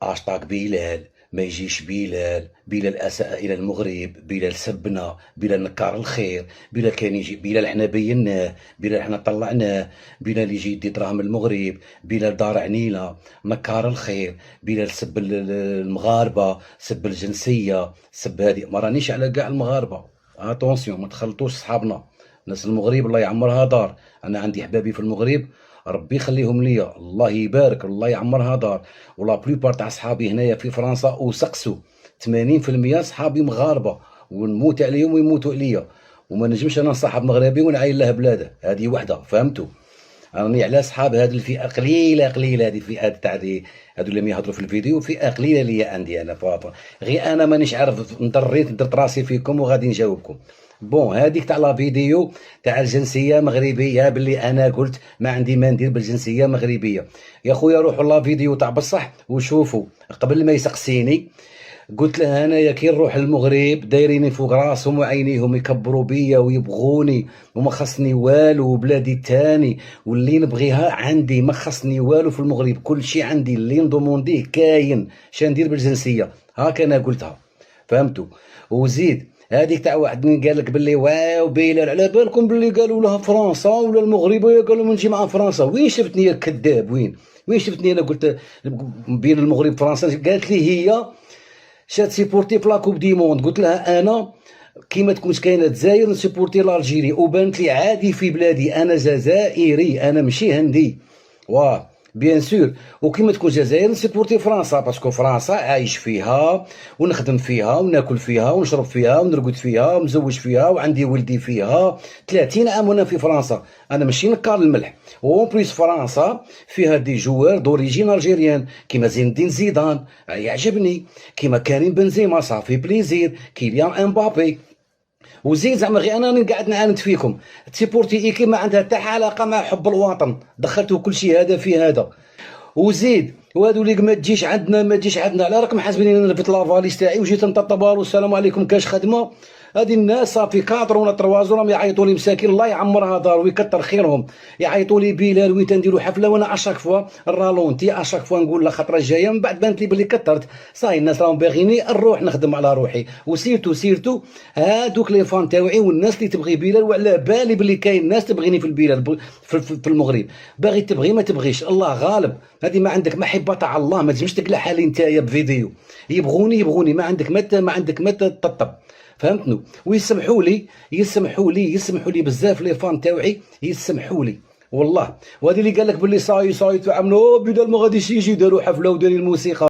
اشطاق بلال، ما يجيش بلال. بلال اساء الى المغرب، بلال سبنا، بلال نكار الخير. بلال كان يجي، بلال حنا بيناه، بلال حنا طلعناه. بلال يجي يدي دراهم المغرب، بلال دار عنينا، نكار الخير. بلال سب المغاربه، سب الجنسيه، سب هذه. ما رانيش على كاع المغاربه، اتونسيون، ما تخلطوش صحابنا. ناس المغرب الله يعمرها دار. انا عندي حبابي في المغرب، ربي يخليهم ليا، الله يبارك، الله يعمرها دار. ولا بلوبار تاع صحابي هنايا في فرنسا وسقسوا، 80% صحابي مغاربه، ونموت عليهم ويموتوا عليا. وما نجمش انا نصاحب مغربي ونعاين له بلاده، هذه وحده، فهمتوا؟ راني على صحاب هذه الفئه قليله قليله، هذه الفئات تاع هذو اللي يهضروا في الفيديو، فئه قليله ليا عندي انا فاطمه. غير انا مانيش عارف، نضريت درت راسي فيكم وغادي نجاوبكم. بون هذيك تاع لا فيديو تاع الجنسيه مغربيه، باللي انا قلت ما عندي ما ندير بالجنسيه مغربيه. يا خويا روحوا لا فيديو تاع بصح وشوفوا. قبل ما يسقسيني قلت له انايا كي نروح المغرب دايريني فوق راسهم وعينيهم، يكبروا بيا ويبغوني وما خصني والو، وبلادي الثاني واللي نبغيها عندي، ما خصني والو في المغرب، كل شيء عندي اللي ندومونديه كاين. شندير بالجنسيه؟ هاك انا قلتها، فهمتوا؟ وزيد هذيك تاع واحد من قال لك باللي واو بلال، على بالكم باللي قالوا لها فرنسا ولا المغرب قالوا نجي مع فرنسا؟ وين شفتني يا كذاب؟ وين شفتني انا قلت بين المغرب وفرنسا؟ قالت لي هي شات سيبورتي في لاكوب دي موند. قلت لها انا كيما تكونش كاينه الجزائر نسيبورتي لالجيري، وبانت لي عادي في بلادي، انا جزائري، انا ماشي هندي. واه بيان سور. وكيما تكون الجزائر نسيبورتي فرنسا، باسكو فرنسا عايش فيها ونخدم فيها وناكل فيها ونشرب فيها ونرقد فيها ومزوج فيها وعندي ولدي فيها 30 عام وانا في فرنسا. انا ماشي نكار الملح. وون بليس فرنسا فيها دي جوار دوريجين الجيريان، كيما زين الدين زيدان يعجبني، كيما كريم بنزيما صافي بليزير، كيليان امبابي. وزيد زعما غير انا قاعد نعاند فيكم. تيبورتي ايكي ما عندها حتى علاقه مع حب الوطن، دخلتوا كل شيء هذا في هذا. وزيد وهادو اللي ما تجيش عندنا ما تجيش عندنا، على راكم حاسبيني انا لبت لافاليس تاعي وجيت نطبطب والسلام عليكم كاش خدمه. هذه الناس صافي 4 ولا 3 راهم يعيطوا لي مساكين، الله يعمرها دار ويكثر خيرهم. يعيطوا لي بلال وين تنديروا حفله، وانا اشاك فوا الرالونتي، اشاك فوا نقول لا خطره الجايه، من بعد بانت لي بلي كثرت. صاي الناس راهم باغيني نروح نخدم على روحي. وسيرتو هادوك لي فان تاوعي والناس اللي تبغي بلال، وعلى بالي بلي كاين ناس تبغيني في البلاد في المغرب. باغي تبغي ما تبغيش الله غالب. هذه ما عندك محبه تاع الله، ما تجمش تقلع حالي نتايا بفيديو. يبغوني ما عندك ما تطبطب، فهمتني؟ ويسمحوا لي بزاف لي فان تاوعي، يسمحوا لي والله. وهذه اللي قال لك باللي صاي تعملوا بدل ما غاديش يجي داروا حفله وداروا الموسيقى.